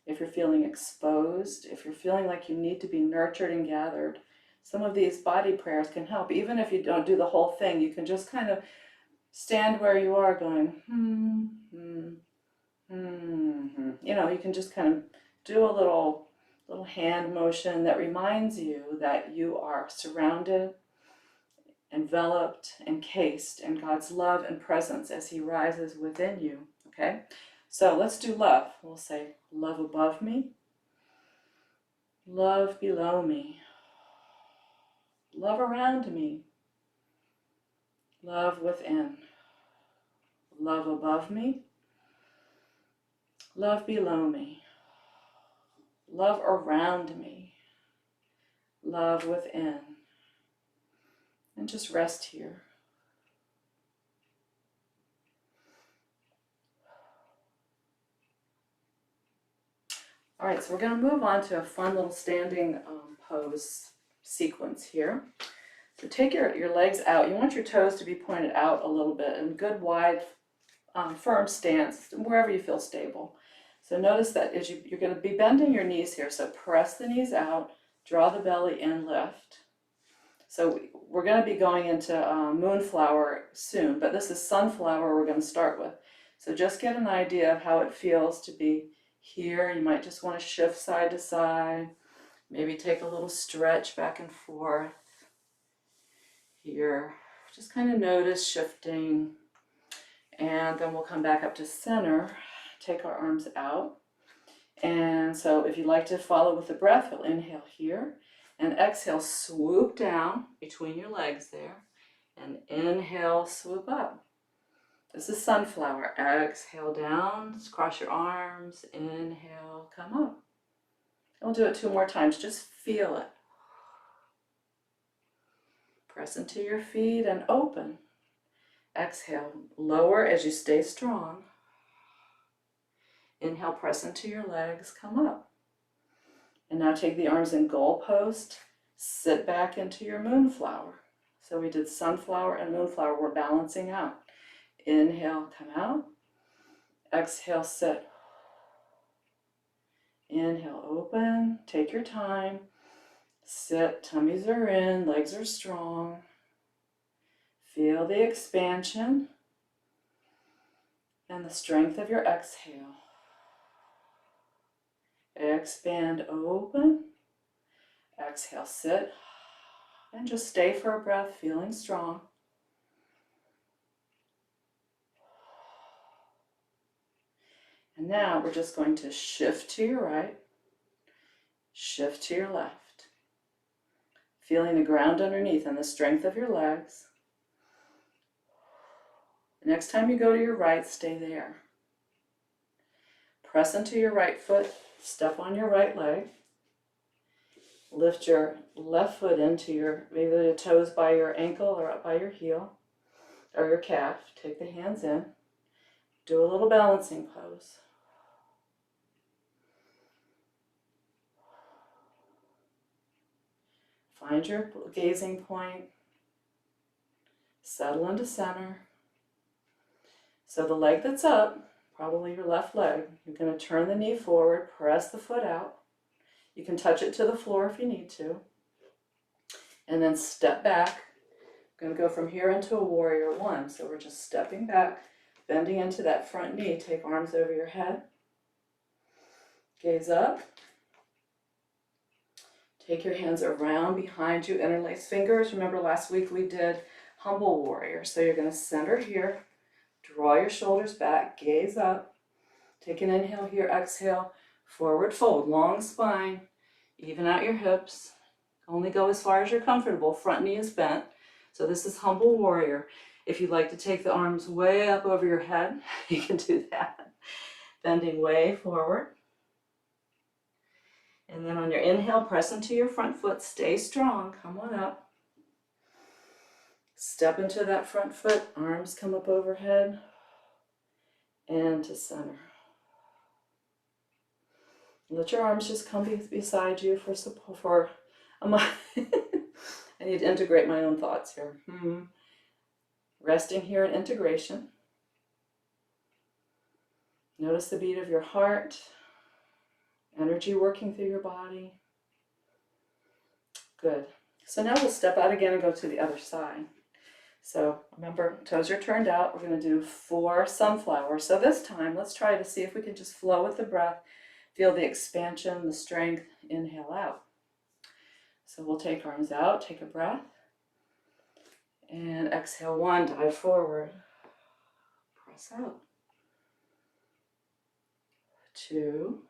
if you're feeling exposed, if you're feeling like you need to be nurtured and gathered, some of these body prayers can help. Even if you don't do the whole thing, you can just kind of stand where you are going, You know, you can just kind of do a little hand motion that reminds you that you are surrounded, enveloped, encased in God's love and presence as He rises within you, okay? So let's do love. We'll say, love above me, love below me, love around me, love within, love above me, love below me, love around me, love within. And just rest here. All right, so we're going to move on to a fun little standing pose sequence here. So take your legs out. You want your toes to be pointed out a little bit in good, wide, firm stance, wherever you feel stable. So notice that as you're going to be bending your knees here. So press the knees out, draw the belly in, lift. So we're going to be going into moonflower soon, but this is sunflower we're going to start with. So just get an idea of how it feels to be here. You might just want to shift side to side, maybe take a little stretch back and forth here. Just kind of notice shifting, and then we'll come back up to center, take our arms out. And so if you'd like to follow with the breath, we'll inhale here and exhale, swoop down between your legs there, and inhale, swoop up. This is sunflower. Exhale down, cross your arms, inhale, come up. And we'll do it 2 more times, just feel it. Press into your feet and open. Exhale, lower as you stay strong. Inhale, press into your legs, come up. And now take the arms in goalpost, sit back into your moonflower. So we did sunflower and moonflower, we're balancing out. Inhale, come out. Exhale, sit. Inhale, open, take your time. Sit, tummies are in, legs are strong. Feel the expansion And the strength of your exhale. Expand, open. Exhale, sit. And just stay for a breath, feeling strong. And now we're just going to shift to your right, shift to your left. Feeling the ground underneath and the strength of your legs. The next time you go to your right, stay there. Press into your right foot, step on your right leg. Lift your left foot into maybe the toes by your ankle or up by your heel or your calf. Take the hands in. Do a little balancing pose. Find your gazing point. Settle into center. So the leg that's up, probably your left leg, you're going to turn the knee forward, press the foot out. You can touch it to the floor if you need to. And then step back. I'm going to go from here into a warrior one. So we're just stepping back, bending into that front knee. Take arms over your head. Gaze up. Take your hands around behind you, interlace fingers. Remember last week we did humble warrior. So you're going to center here, draw your shoulders back, gaze up. Take an inhale here, exhale, forward fold, long spine, even out your hips. Only go as far as you're comfortable. Front knee is bent. So this is humble warrior. If you'd like to take the arms way up over your head, you can do that. Bending way forward. And then on your inhale, press into your front foot. Stay strong. Come on up. Step into that front foot. Arms come up overhead. And to center. Let your arms just come beside you for support. I need to integrate my own thoughts here. Resting here in integration. Notice the beat of your heart. Energy working through your body. Good. So now we'll step out again and go to the other side. So remember, toes are turned out. We're going to do 4 sunflowers. So this time, let's try to see if we can just flow with the breath. Feel the expansion, the strength. Inhale out. So we'll take arms out, take a breath. And exhale 1, dive forward. Press out. 2.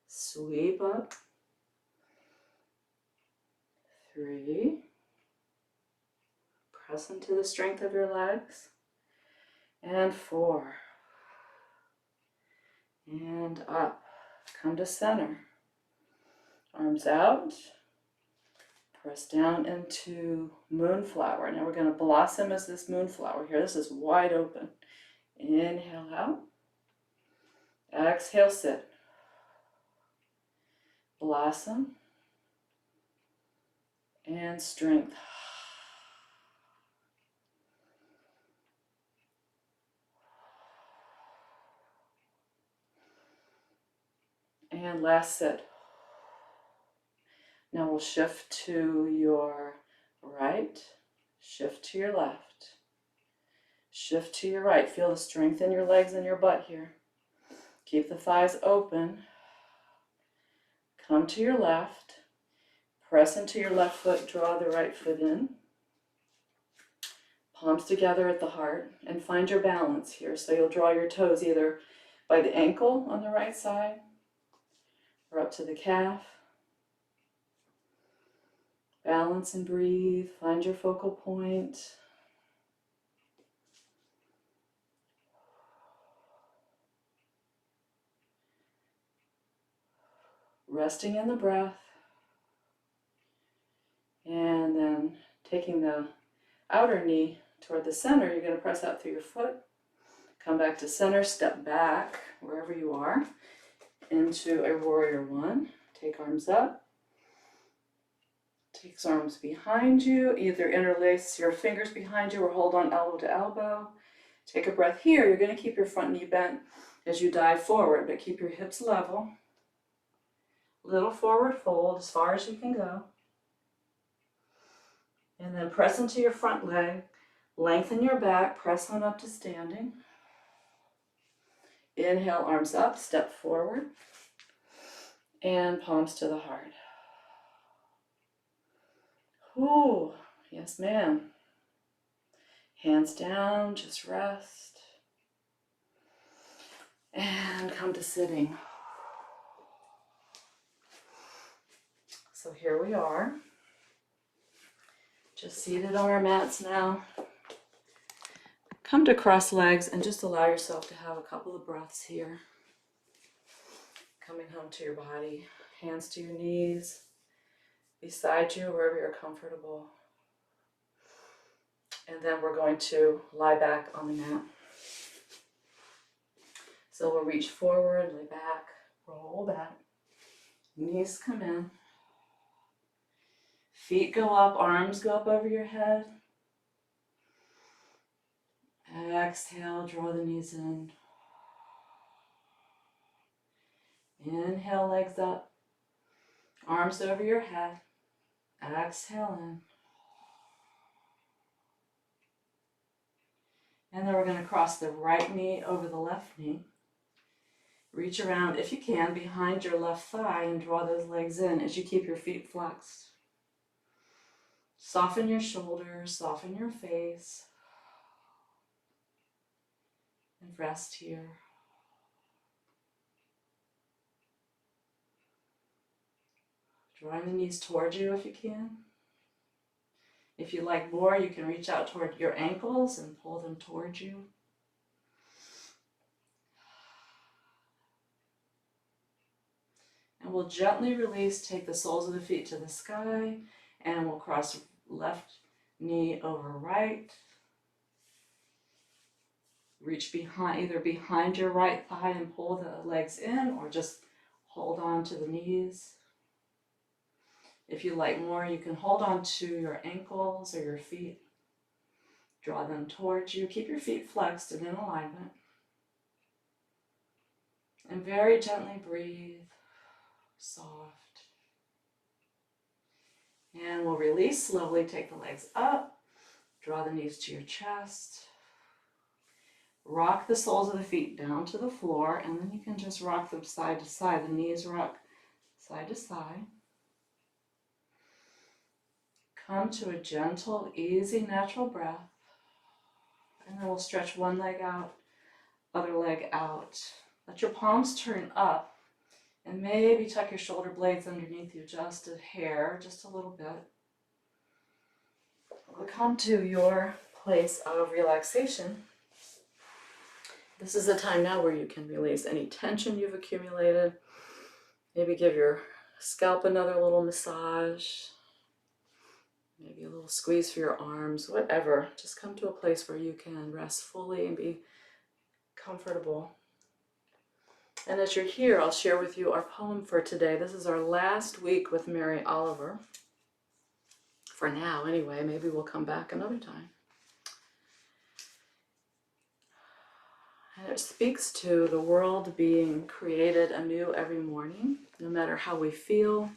Sweep up. 3. Press into the strength of your legs. And 4. And up. Come to center. Arms out. Press down into moonflower. Now we're going to blossom as this moonflower here. This is wide open. Inhale out. Exhale, sit. Blossom. And strength. And last sit. Now we'll shift to your right, shift to your left, shift to your right. Feel the strength in your legs and your butt here. Keep the thighs open. Come to your left, press into your left foot, draw the right foot in. Palms together at the heart, and find your balance here. So you'll draw your toes either by the ankle on the right side or up to the calf. Balance and breathe. Find your focal point. Resting in the breath. And then taking the outer knee toward the center, you're going to press out through your foot. Come back to center, step back wherever you are into a warrior one. Take arms up. Take arms behind you. Either interlace your fingers behind you or hold on elbow to elbow. Take a breath here. You're going to keep your front knee bent as you dive forward, but keep your hips level. Little forward fold as far as you can go. And then press into your front leg. Lengthen your back. Press on up to standing. Inhale, arms up, step forward, and palms to the heart. Ooh, yes ma'am. Hands down, just rest. And come to sitting. So here we are, just seated on our mats now. Come to cross legs and just allow yourself to have a couple of breaths here. Coming home to your body, hands to your knees, beside you, wherever you're comfortable. And then we're going to lie back on the mat. So we'll reach forward, lay back, roll back. Knees come in. Feet go up, arms go up over your head. Exhale, draw the knees in. Inhale, legs up. Arms over your head. Exhale in. And then we're going to cross the right knee over the left knee. Reach around, if you can, behind your left thigh and draw those legs in as you keep your feet flexed. Soften your shoulders, soften your face. And rest here. Drawing the knees towards you if you can. If you like more, you can reach out toward your ankles and pull them towards you. And we'll gently release, take the soles of the feet to the sky, and we'll cross left knee over right. Reach behind, either behind your right thigh and pull the legs in, or just hold on to the knees. If you like more, you can hold on to your ankles or your feet. Draw them towards you. Keep your feet flexed and in alignment. And very gently breathe, soft. And we'll release slowly. Take the legs up. Draw the knees to your chest. Rock the soles of the feet down to the floor, and then you can just rock them side to side. The knees rock side to side. Come to a gentle, easy, natural breath. And then we'll stretch one leg out, other leg out. Let your palms turn up, and maybe tuck your shoulder blades underneath you just a hair, just a little bit. We'll come to your place of relaxation. This is the time now where you can release any tension you've accumulated. Maybe give your scalp another little massage. Maybe a little squeeze for your arms, whatever. Just come to a place where you can rest fully and be comfortable. And as you're here, I'll share with you our poem for today. This is our last week with Mary Oliver. For now, anyway. Maybe we'll come back another time. And it speaks to the world being created anew every morning, no matter how we feel,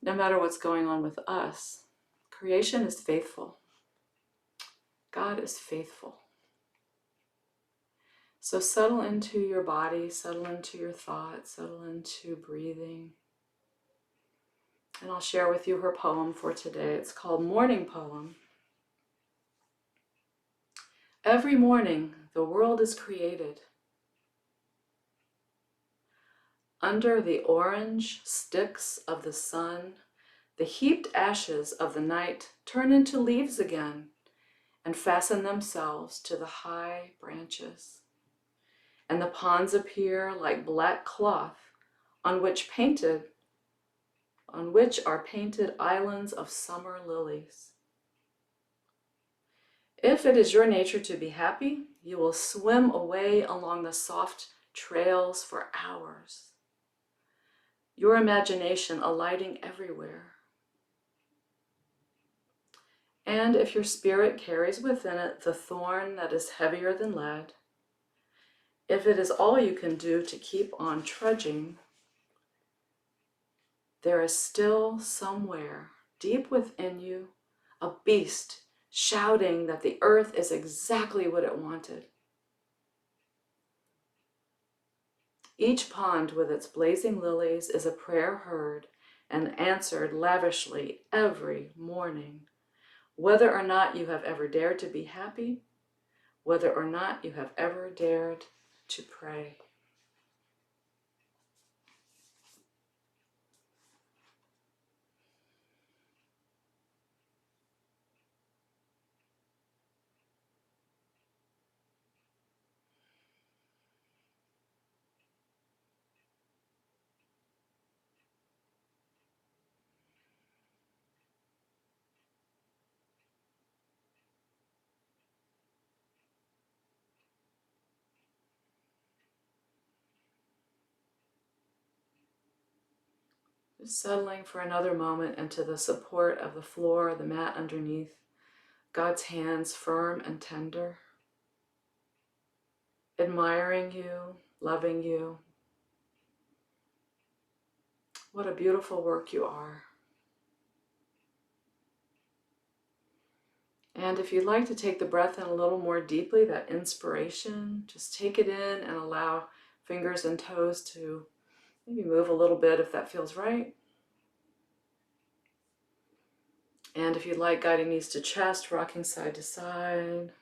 no matter what's going on with us. Creation is faithful. God is faithful. So settle into your body, settle into your thoughts, settle into breathing. And I'll share with you her poem for today. It's called Morning Poem. Every morning, the world is created. Under the orange sticks of the sun, the heaped ashes of the night turn into leaves again and fasten themselves to the high branches. And the ponds appear like black cloth on which are painted islands of summer lilies. If it is your nature to be happy, you will swim away along the soft trails for hours, your imagination alighting everywhere. And if your spirit carries within it the thorn that is heavier than lead, if it is all you can do to keep on trudging, there is still somewhere deep within you a beast shouting that the earth is exactly what it wanted. Each pond with its blazing lilies is a prayer heard and answered lavishly every morning. Whether or not you have ever dared to be happy, whether or not you have ever dared to pray. Just settling for another moment into the support of the floor, the mat underneath, God's hands firm and tender, admiring you, loving you. What a beautiful work you are. And if you'd like to take the breath in a little more deeply, that inspiration, just take it in and allow fingers and toes to maybe move a little bit if that feels right. And if you'd like, guiding knees to chest, rocking side to side.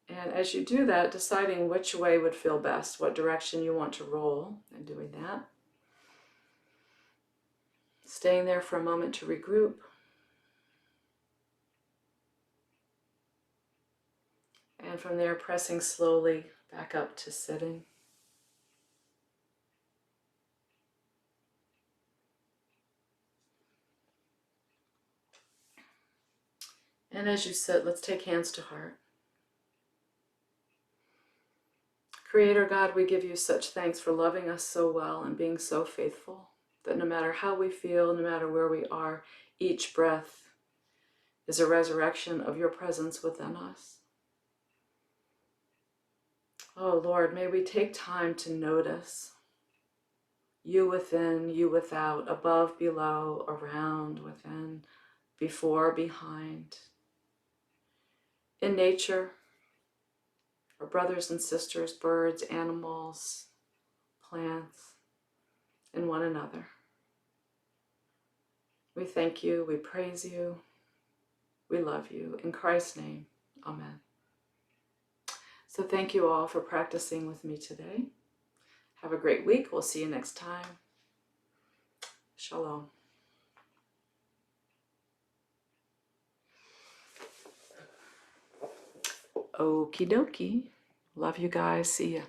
And as you do that, deciding which way would feel best, what direction you want to roll, and doing that. Staying there for a moment to regroup. And from there, pressing slowly back up to sitting. And as you sit, let's take hands to heart. Creator God, we give you such thanks for loving us so well and being so faithful, that no matter how we feel, no matter where we are, each breath is a resurrection of your presence within us. Oh Lord, may we take time to notice you within, you without, above, below, around, within, before, behind. In nature, our brothers and sisters, birds, animals, plants, and one another. We thank you, we praise you, we love you. In Christ's name, amen. So thank you all for practicing with me today. Have a great week. We'll see you next time. Shalom. Okie dokie. Love you guys. See ya.